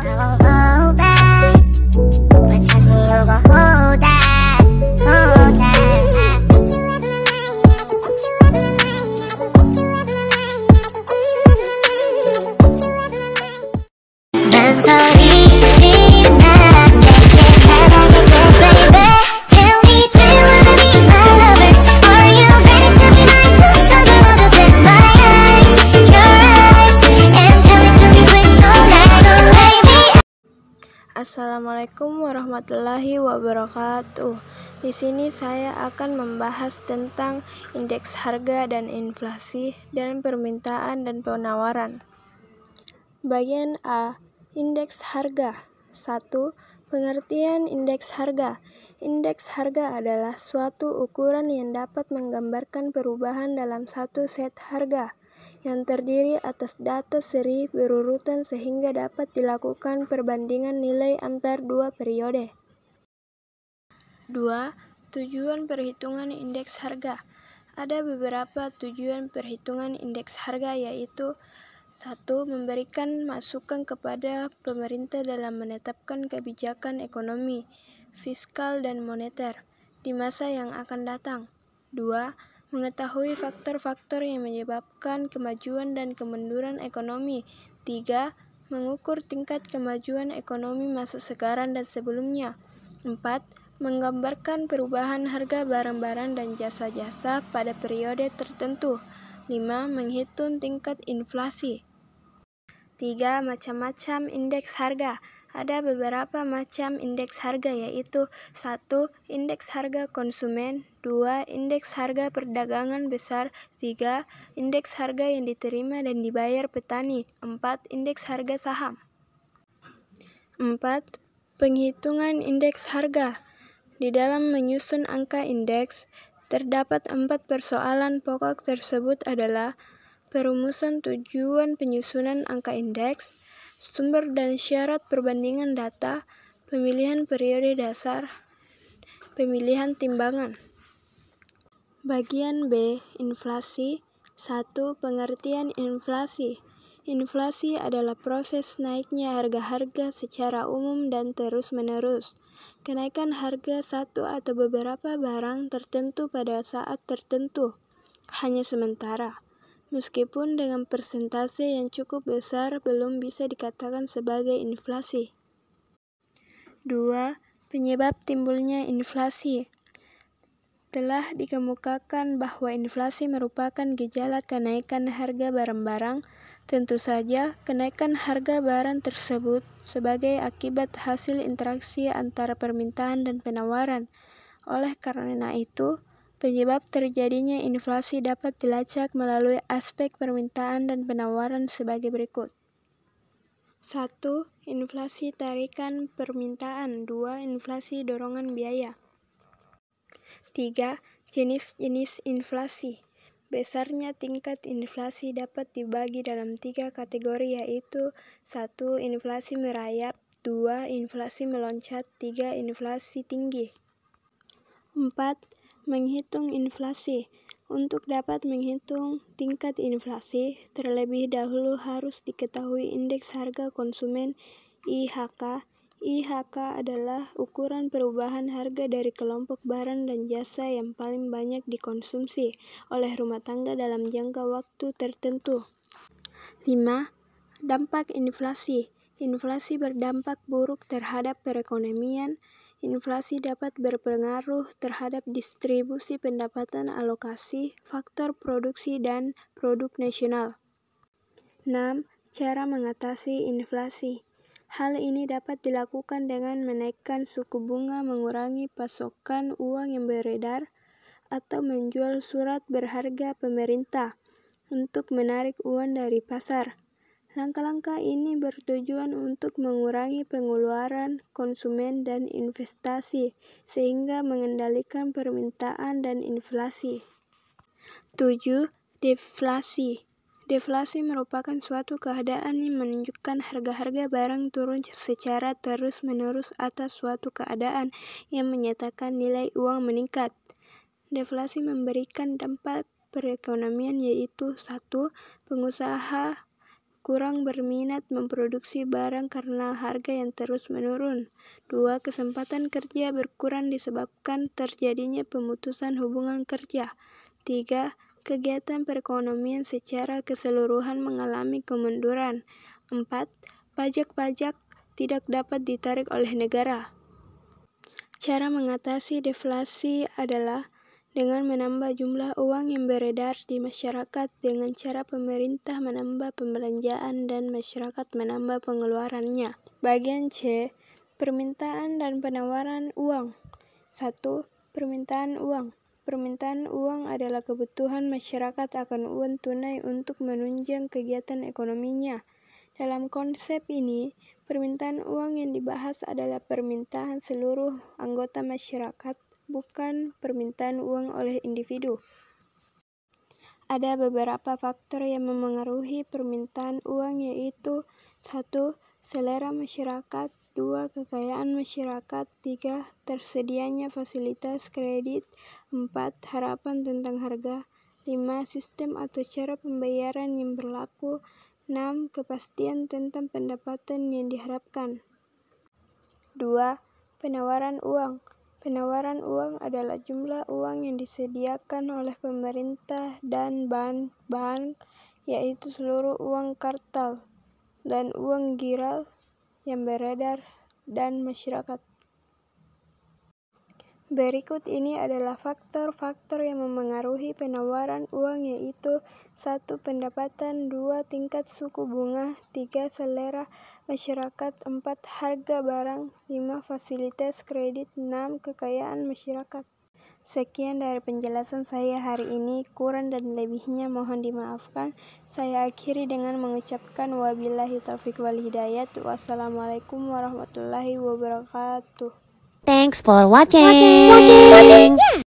I won't hold back, but trust me, you gon' hold that, hold that. I'm so easy now, make it happen, baby. Tell me, do you wanna be my lover? Are you ready to be mine? Till something I'll just let my eyes, your eyes, and tell me quick, don't let me. Assalamualaikum warahmatullahi wabarakatuh. Di sini saya akan membahas tentang indeks harga dan inflasi dan permintaan dan penawaran. Bagian A, indeks harga. 1. Pengertian indeks harga. Indeks harga adalah suatu ukuran yang dapat menggambarkan perubahan dalam satu set harga yang terdiri atas data seri berurutan sehingga dapat dilakukan perbandingan nilai antar dua periode. 2. Tujuan perhitungan indeks harga. Ada beberapa tujuan perhitungan indeks harga, yaitu 1. Memberikan masukan kepada pemerintah dalam menetapkan kebijakan ekonomi, fiskal, dan moneter di masa yang akan datang. 2. Mengetahui faktor-faktor yang menyebabkan kemajuan dan kemunduran ekonomi. 3. Mengukur tingkat kemajuan ekonomi masa sekarang dan sebelumnya. 4. Menggambarkan perubahan harga barang-barang dan jasa-jasa pada periode tertentu. 5. Menghitung tingkat inflasi. 3. Macam-macam indeks harga. Ada beberapa macam indeks harga, yaitu 1. Indeks harga konsumen. 2. Indeks harga perdagangan besar. 3. Indeks harga yang diterima dan dibayar petani. 4. Indeks harga saham. 4. Penghitungan indeks harga. Di dalam menyusun angka indeks, terdapat 4 persoalan pokok tersebut adalah perumusan tujuan penyusunan angka indeks, sumber dan syarat perbandingan data, pemilihan periode dasar, pemilihan timbangan. Bagian B, inflasi. 1. Pengertian inflasi. Inflasi adalah proses naiknya harga-harga secara umum dan terus-menerus. Kenaikan harga satu atau beberapa barang tertentu pada saat tertentu, hanya sementara, meskipun dengan persentase yang cukup besar belum bisa dikatakan sebagai inflasi. 2. Penyebab timbulnya inflasi. Telah dikemukakan bahwa inflasi merupakan gejala kenaikan harga barang-barang. Tentu saja, kenaikan harga barang tersebut sebagai akibat hasil interaksi antara permintaan dan penawaran. Oleh karena itu, penyebab terjadinya inflasi dapat dilacak melalui aspek permintaan dan penawaran sebagai berikut. 1. Inflasi tarikan permintaan. 2. Inflasi dorongan biaya. 3. Jenis-jenis inflasi. Besarnya tingkat inflasi dapat dibagi dalam 3 kategori, yaitu 1. Inflasi merayap. 2. Inflasi meloncat. 3. Inflasi tinggi. 4. Menghitung inflasi. Untuk dapat menghitung tingkat inflasi, terlebih dahulu harus diketahui indeks harga konsumen (IHK). IHK adalah ukuran perubahan harga dari kelompok barang dan jasa yang paling banyak dikonsumsi oleh rumah tangga dalam jangka waktu tertentu. 5. Dampak inflasi. Inflasi berdampak buruk terhadap perekonomian. Inflasi dapat berpengaruh terhadap distribusi pendapatan, alokasi, faktor produksi, dan produk nasional. 6. Cara mengatasi inflasi. Hal ini dapat dilakukan dengan menaikkan suku bunga, mengurangi pasokan uang yang beredar, atau menjual surat berharga pemerintah untuk menarik uang dari pasar. Langkah-langkah ini bertujuan untuk mengurangi pengeluaran konsumen dan investasi, sehingga mengendalikan permintaan dan inflasi. 7. Deflasi. Deflasi merupakan suatu keadaan yang menunjukkan harga-harga barang turun secara terus-menerus atas suatu keadaan yang menyatakan nilai uang meningkat. Deflasi memberikan dampak perekonomian, yaitu 1. Pengusaha kurang berminat memproduksi barang karena harga yang terus menurun. 2. Kesempatan kerja berkurang disebabkan terjadinya pemutusan hubungan kerja. 3. Kegiatan perekonomian secara keseluruhan mengalami kemunduran. 4. Pajak-pajak tidak dapat ditarik oleh negara. Cara mengatasi deflasi adalah dengan menambah jumlah uang yang beredar di masyarakat dengan cara pemerintah menambah pembelanjaan dan masyarakat menambah pengeluarannya. Bagian C. Permintaan dan penawaran uang. 1. Permintaan uang. Permintaan uang adalah kebutuhan masyarakat akan uang tunai untuk menunjang kegiatan ekonominya. Dalam konsep ini, permintaan uang yang dibahas adalah permintaan seluruh anggota masyarakat, bukan permintaan uang oleh individu. Ada beberapa faktor yang memengaruhi permintaan uang yaitu 1. Selera masyarakat, 2. Kekayaan masyarakat, 3. Tersedianya fasilitas kredit, 4. Harapan tentang harga, 5. Sistem atau cara pembayaran yang berlaku, 6. Kepastian tentang pendapatan yang diharapkan. 2. Penawaran uang. Penawaran uang adalah jumlah uang yang disediakan oleh pemerintah dan bank, yaitu seluruh uang kartal dan uang giral yang beredar dan masyarakat. Berikut ini adalah faktor-faktor yang memengaruhi penawaran uang yaitu 1. Pendapatan, 2. Tingkat suku bunga, 3. Selera masyarakat, 4. Harga barang, 5. Fasilitas kredit, 6. Kekayaan masyarakat. Sekian dari penjelasan saya hari ini, kurang dan lebihnya mohon dimaafkan. Saya akhiri dengan mengucapkan wabillahi taufiq wal hidayah. Wassalamualaikum warahmatullahi wabarakatuh. Thanks for watching.